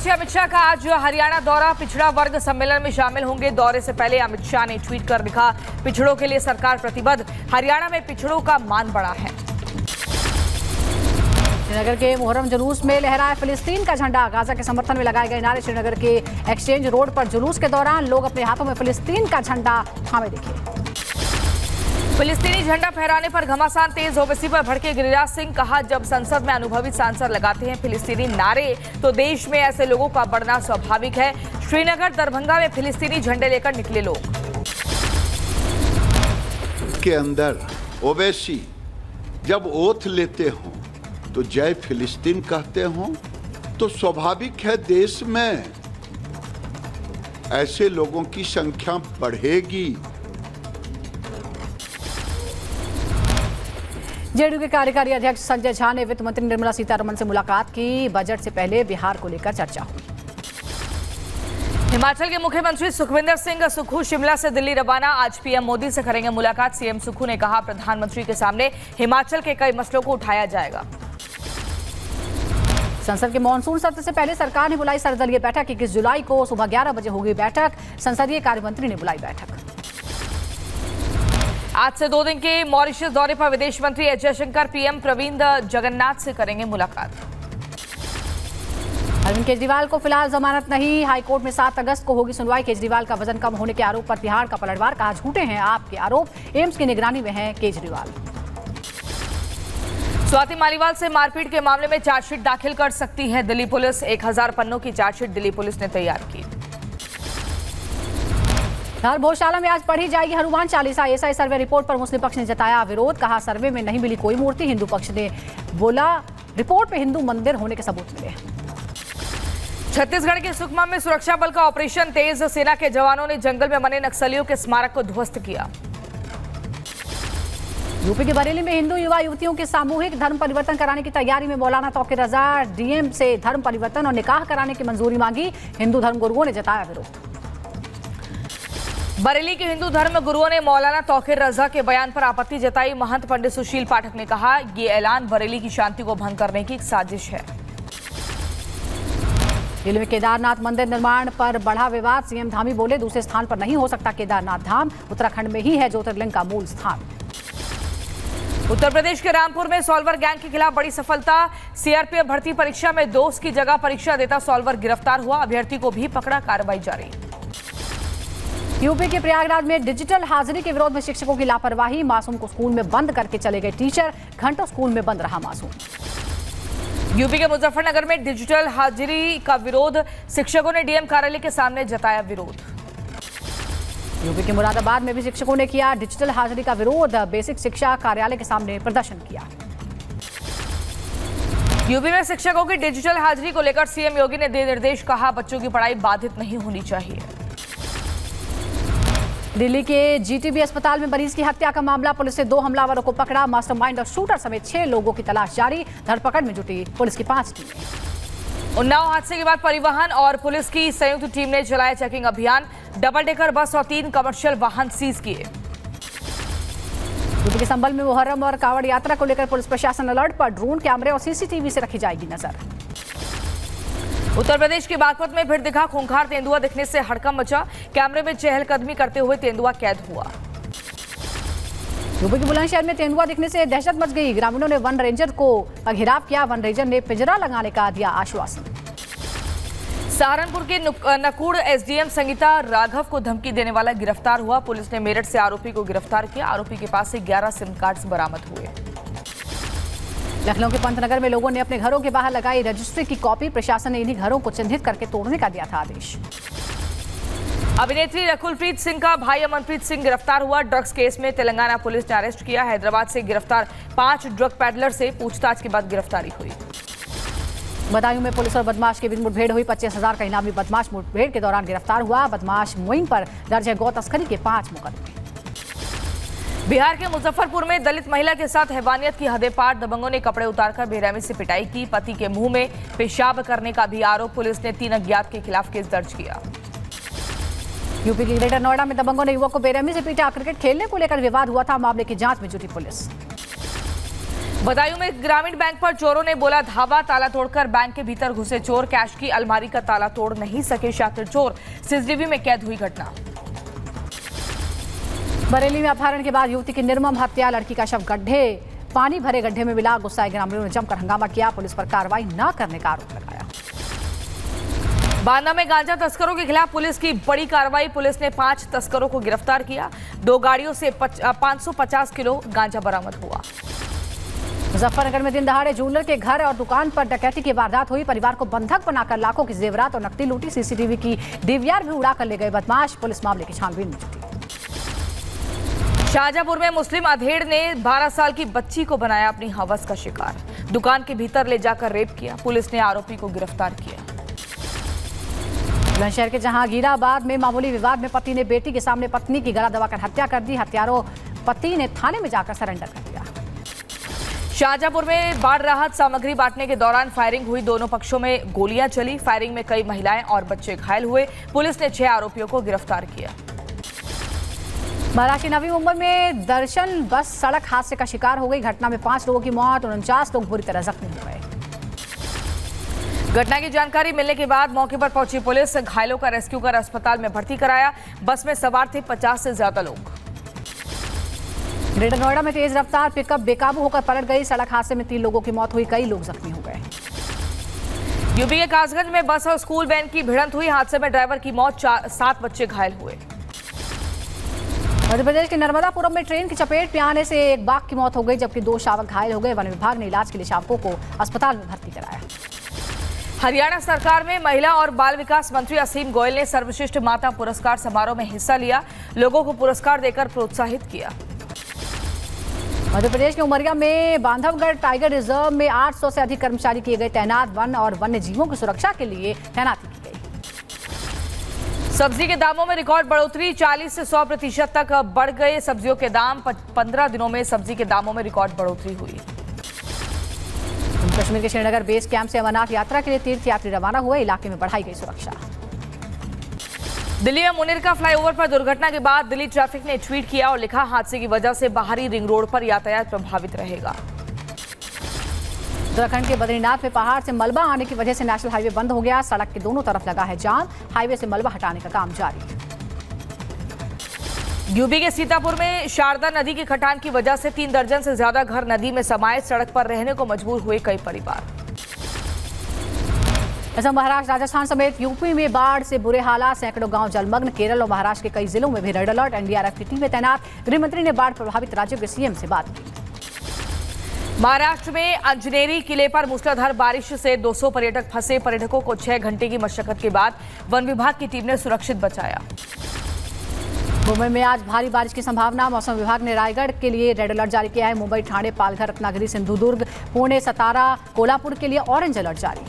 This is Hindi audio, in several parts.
मंत्री अमित शाह का आज हरियाणा दौरा। पिछड़ा वर्ग सम्मेलन में शामिल होंगे। दौरे से पहले अमित शाह ने ट्वीट कर लिखा, पिछड़ों के लिए सरकार प्रतिबद्ध, हरियाणा में पिछड़ों का मान बढ़ा है। श्रीनगर के मुहर्रम जुलूस में लहराया फिलिस्तीन का झंडा। गाजा के समर्थन में लगाए गए नारे। श्रीनगर के एक्सचेंज रोड पर जुलूस के दौरान लोग अपने हाथों में फिलिस्तीन का झंडा थामे दिखे। फिलिस्तीनी झंडा फहराने पर घमासान तेज। ओवैसी पर भड़के गिरिराज सिंह। कहा, जब संसद में अनुभवी सांसद लगाते हैं फिलिस्तीनी नारे तो देश में ऐसे लोगों का बढ़ना स्वाभाविक है। श्रीनगर दरभंगा में फिलिस्तीनी झंडे लेकर निकले लोग। के अंदर ओवैसी जब ओथ लेते हों तो जय फिलिस्तीन कहते हों तो स्वाभाविक है देश में ऐसे लोगों की संख्या बढ़ेगी। जेडीयू के कार्यकारी अध्यक्ष संजय झा ने वित्त मंत्री निर्मला सीतारमण से मुलाकात की। बजट से पहले बिहार को लेकर चर्चा हुई। हिमाचल के मुख्यमंत्री सुखविंदर सिंह सुक्खू शिमला से दिल्ली रवाना। आज पीएम मोदी से करेंगे मुलाकात। सीएम सुक्खू ने कहा, प्रधानमंत्री के सामने हिमाचल के कई मसलों को उठाया जाएगा। संसद के मानसून सत्र से पहले सरकार ने बुलाई सर्वदलीय बैठक। 21 जुलाई को सुबह 11 बजे होगी बैठक। संसदीय कार्य मंत्री ने बुलाई बैठक। आज से 2 दिन के मॉरिशस दौरे पर विदेश मंत्री एस जयशंकर पीएम प्रविंद जगन्नाथ से करेंगे मुलाकात। अरविंद केजरीवाल को फिलहाल जमानत नहीं। हाईकोर्ट में 7 अगस्त को होगी सुनवाई। केजरीवाल का वजन कम होने के आरोप पर तिहाड़ का पलटवार। कहा, झूठे हैं आपके आरोप। एम्स की निगरानी में है केजरीवाल। स्वाति मालीवाल से मारपीट के मामले में चार्जशीट दाखिल कर सकती है दिल्ली पुलिस। 1000 पन्नों की चार्जशीट दिल्ली पुलिस ने तैयार की। धर्मशाला में आज पढ़ी जाएगी Hanuman Chalisa. SI survey report पर मुस्लिम पक्ष ने जताया विरोध। कहा, सर्वे में नहीं मिली कोई मूर्ति। हिंदू पक्ष ने बोला, रिपोर्ट में हिंदू मंदिर होने के सबूत मिले। छत्तीसगढ़ के सुकमा में सुरक्षा बल का ऑपरेशन तेज। सेना के जवानों ने जंगल में बने नक्सलियों के स्मारक को ध्वस्त किया। यूपी के बरेली में हिंदू युवा युवतियों के सामूहिक धर्म परिवर्तन कराने की तैयारी में मौलाना तौकीर रजा। डीएम से धर्म परिवर्तन और निकाह कराने की मंजूरी मांगी। हिंदू धर्म गुरुओं ने जताया विरोध। बरेली के हिंदू धर्म गुरुओं ने मौलाना तौकीर रजा के बयान पर आपत्ति जताई। महंत पंडित सुशील पाठक ने कहा, ये ऐलान बरेली की शांति को भंग करने की एक साजिश है। दिल्ली में केदारनाथ मंदिर निर्माण पर बढ़ा विवाद। सीएम धामी बोले, दूसरे स्थान पर नहीं हो सकता केदारनाथ धाम। उत्तराखंड में ही है ज्योतिर्लिंग का मूल स्थान। उत्तर प्रदेश के रामपुर में सॉल्वर गैंग के खिलाफ बड़ी सफलता। सीआरपीएफ भर्ती परीक्षा में दोस्त की जगह परीक्षा देता सॉल्वर गिरफ्तार हुआ। अभ्यर्थी को भी पकड़ा। कार्रवाई जारी। यूपी के प्रयागराज में डिजिटल हाजिरी के विरोध में शिक्षकों की लापरवाही। मासूम को स्कूल में बंद करके चले गए टीचर। घंटों स्कूल में बंद रहा मासूम। यूपी के मुजफ्फरनगर में डिजिटल हाजिरी का विरोध। शिक्षकों ने डीएम कार्यालय के सामने जताया विरोध। यूपी के मुरादाबाद में भी शिक्षकों ने किया डिजिटल हाजिरी का विरोध। बेसिक शिक्षा कार्यालय के सामने प्रदर्शन किया। यूपी में शिक्षकों की डिजिटल हाजिरी को लेकर सीएम योगी ने दिए निर्देश। कहा, बच्चों की पढ़ाई बाधित नहीं होनी चाहिए। दिल्ली के जीटीबी अस्पताल में मरीज की हत्या का मामला। पुलिस ने 2 हमलावरों को पकड़ा। मास्टरमाइंड और शूटर समेत 6 लोगों की तलाश जारी। धरपकड़ में जुटी पुलिस की 5 टीमें। उन्नाव हादसे के बाद परिवहन और पुलिस की संयुक्त टीम ने चलाया चेकिंग अभियान। डबल डेकर बस और 3 कमर्शियल वाहन सीज किए। यूपी के संभल में मुहर्रम और कांवड़ यात्रा को लेकर पुलिस प्रशासन अलर्ट पर। ड्रोन कैमरे और सीसीटीवी से रखी जाएगी नजर। उत्तर प्रदेश के बागपत में फिर दिखा खूंखार। तेंदुआ दिखने से हड़कंप मचा। कैमरे में चहलकदमी करते हुए तेंदुआ कैद हुआ। यूपी के बुलंदशहर में तेंदुआ दिखने से दहशत मच गई। ग्रामीणों ने वन रेंजर को घेराव किया। वन रेंजर ने पिंजरा लगाने का दिया आश्वासन। सहारनपुर के नकुड़ एसडीएम संगीता राघव को धमकी देने वाला गिरफ्तार हुआ। पुलिस ने मेरठ से आरोपी को गिरफ्तार किया। आरोपी के पास से 11 सिम कार्ड्स बरामद हुए। लखनऊ के पंतनगर में लोगों ने अपने घरों के बाहर लगाई रजिस्ट्री की कॉपी। प्रशासन ने इन्हीं घरों को चिन्हित करके तोड़ने का दिया था आदेश। अभिनेत्री रकुलप्रीत सिंह का भाई अमनप्रीत सिंह गिरफ्तार हुआ। ड्रग्स केस में तेलंगाना पुलिस ने अरेस्ट किया। हैदराबाद से गिरफ्तार 5 ड्रग पैडलर से पूछताछ के बाद गिरफ्तारी हुई। बदायूं में पुलिस और बदमाश के बीच मुठभेड़ हुई। 25,000 का इनामी बदमाश मुठभेड़ के दौरान गिरफ्तार हुआ। बदमाश मोइन पर दर्ज है गौ तस्करी के 5 मुकदमे। बिहार के मुजफ्फरपुर में दलित महिला के साथ हैवानियत की हदें पार। दबंगों ने कपड़े उतारकर बेरहमी से पिटाई की। पति के मुंह में पेशाब करने का भी आरोप। पुलिस ने 3 अज्ञात के खिलाफ केस दर्ज किया। यूपी के ग्रेटर नोएडा में दबंगों ने युवक को बेरहमी से पीटा। क्रिकेट खेलने को लेकर विवाद हुआ था। मामले की जांच में जुटी पुलिस। बदायूं में ग्रामीण बैंक पर चोरों ने बोला धावा, ताला तोड़कर बैंक के भीतर घुसे चोर, कैश की अलमारी का ताला तोड़ नहीं सके शातिर चोर, सीसीटीवी में कैद हुई घटना। बरेली में अपहरण के बाद युवती की निर्मम हत्या, लड़की का शव गड्ढे पानी भरे गड्ढे में मिला, गुस्साए ग्रामीणों ने जमकर हंगामा किया, पुलिस पर कार्रवाई न करने का आरोप लगाया। बांदा में गांजा तस्करों के खिलाफ पुलिस की बड़ी कार्रवाई, पुलिस ने 5 तस्करों को गिरफ्तार किया, 2 गाड़ियों से 550 किलो गांजा बरामद हुआ। मुजफ्फरनगर में दिन दहाड़े ज्वेलर के घर और दुकान पर डकैती की वारदात हुई, परिवार को बंधक बनाकर लाखों की जेवरात और नकदी लूटी, सीसीटीवी की डीवीआर भी उड़ाकर ले गए बदमाश, पुलिस मामले की छानबीन में जुटी। शाहजहांपुर में मुस्लिम अधेड़ ने 12 साल की बच्ची को बनाया अपनी हवस का शिकार, दुकान के भीतर ले जाकर रेप किया, पुलिस ने आरोपी को गिरफ्तार किया। बुलंदशहर के जहांगीराबाद में मामूली विवाद में पति ने बेटी के सामने पत्नी की गला दबाकर हत्या कर दी, हत्यारों पति ने थाने में जाकर सरेंडर कर दिया। शाहजहांपुर में बाढ़ राहत सामग्री बांटने के दौरान फायरिंग हुई, दोनों पक्षों में गोलियां चली, फायरिंग में कई महिलाएं और बच्चे घायल हुए, पुलिस ने 6 आरोपियों को गिरफ्तार किया। महाराष्ट्र की नवी मुंबई में दर्शन बस सड़क हादसे का शिकार हो गई, घटना में 5 लोगों की मौत, 49 लोग बुरी तरह जख्मी हो गए। घटना की जानकारी मिलने के बाद मौके पर पहुंची पुलिस, घायलों का रेस्क्यू कर अस्पताल में भर्ती कराया, बस में सवार थे 50 से ज्यादा लोग। ग्रेटर नोएडा में तेज रफ्तार पिकअप बेकाबू होकर पलट गई, सड़क हादसे में 3 लोगों की मौत हुई, कई लोग जख्मी हो गए। यूपी के कासगंज में बस और स्कूल वैन की भिड़ंत हुई, हादसे में ड्राइवर की मौत, 7 बच्चे घायल हुए। मध्य प्रदेश के नर्मदापुरम में ट्रेन की चपेट में आने से एक बाघ की मौत हो गई, जबकि 2 शावक घायल हो गए, वन विभाग ने इलाज के लिए शावकों को अस्पताल में भर्ती कराया। हरियाणा सरकार में महिला और बाल विकास मंत्री असीम गोयल ने सर्वश्रेष्ठ माता पुरस्कार समारोह में हिस्सा लिया, लोगों को पुरस्कार देकर प्रोत्साहित किया। मध्य प्रदेश के उमरिया में बांधवगढ़ टाइगर रिजर्व में 800 से अधिक कर्मचारी किए गए तैनात, वन और वन्य जीवों की सुरक्षा के लिए तैनाती की गई। सब्जी के दामों में रिकॉर्ड बढ़ोतरी, 40 से 100% तक बढ़ गए सब्जियों के दाम, 15 दिनों में सब्जी के दामों में रिकॉर्ड बढ़ोतरी हुई। कश्मीर के श्रीनगर बेस कैंप से अमरनाथ यात्रा के लिए तीर्थयात्री रवाना हुए, इलाके में बढ़ाई गई सुरक्षा। दिल्ली में मुनिरका फ्लाईओवर पर दुर्घटना के बाद दिल्ली ट्रैफिक ने ट्वीट किया और लिखा, हादसे की वजह से बाहरी रिंग रोड पर यातायात प्रभावित रहेगा। उत्तराखंड के बद्रीनाथ में पहाड़ से मलबा आने की वजह से नेशनल हाईवे बंद हो गया, सड़क के दोनों तरफ लगा है जाम, हाईवे से मलबा हटाने का काम जारी। यूपी के सीतापुर में शारदा नदी की कटान की वजह से 3 दर्जन से ज्यादा घर नदी में समाये, सड़क पर रहने को मजबूर हुए कई परिवार। असम, महाराष्ट्र, राजस्थान समेत यूपी में बाढ़ से बुरे हालात, सैकड़ों गांव जलमग्न, केरल और महाराष्ट्र के कई जिलों में भी रेड अलर्ट, एनडीआरएफ की टीमें तैनात, गृहमंत्री ने बाढ़ प्रभावित राज्यों के सीएम से बात की। महाराष्ट्र में अंजनेरी किले पर मूसलाधार बारिश से 200 पर्यटक फंसे, पर्यटकों को 6 घंटे की मशक्कत के बाद वन विभाग की टीम ने सुरक्षित बचाया। मुंबई में आज भारी बारिश की संभावना, मौसम विभाग ने रायगढ़ के लिए रेड अलर्ट जारी किया है, मुंबई, ठाणे, पालघर, रत्नागिरी, सिंधुदुर्ग, पुणे, सतारा, कोल्हापुर के लिए ऑरेंज अलर्ट जारी।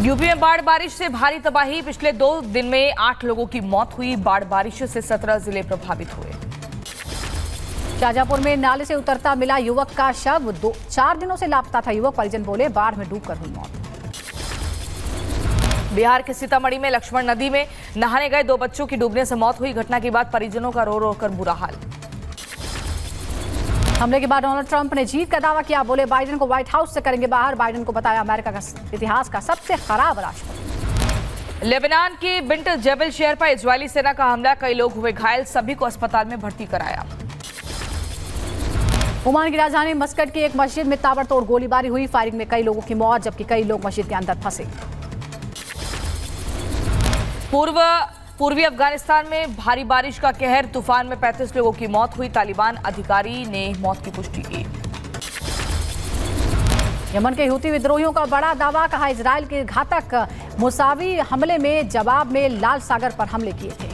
यूपी में बाढ़ बारिश से भारी तबाही, पिछले 2 दिन में 8 लोगों की मौत हुई, बाढ़ बारिश से 17 जिले प्रभावित हुए। शाहजहांपुर में नाले से उतरता मिला युवक का शव, 4 दिनों से लापता था युवक, परिजन बोले बाढ़ में डूबकर हुई मौत। बिहार के सीतामढ़ी में लक्ष्मण नदी में नहाने गए 2 बच्चों की डूबने से मौत हुई, घटना के बाद परिजनों का रो रो कर बुरा हाल। हमले के बाद डोनाल्ड ट्रंप ने जीत का दावा किया, बोले बाइडेन को व्हाइट हाउस से करेंगे बाहर, बाइडेन को बताया अमेरिका का इतिहास का सबसे खराब राष्ट्रपति। लेबनान के बिंट जेबल शहर पर इजरायली सेना का हमला, कई लोग हुए घायल, सभी को अस्पताल में भर्ती कराया। ओमान की राजधानी मस्कट की एक मस्जिद में ताबड़तोड़ गोलीबारी हुई, फायरिंग में कई लोगों की मौत, जबकि कई लोग मस्जिद के अंदर फंसे। पूर्वी अफगानिस्तान में भारी बारिश का कहर, तूफान में 35 लोगों की मौत हुई, तालिबान अधिकारी ने मौत की पुष्टि की। यमन के हूती विद्रोहियों का बड़ा दावा, कहा इजरायल के घातक मुसावी हमले में जवाब में लाल सागर पर हमले किए थे।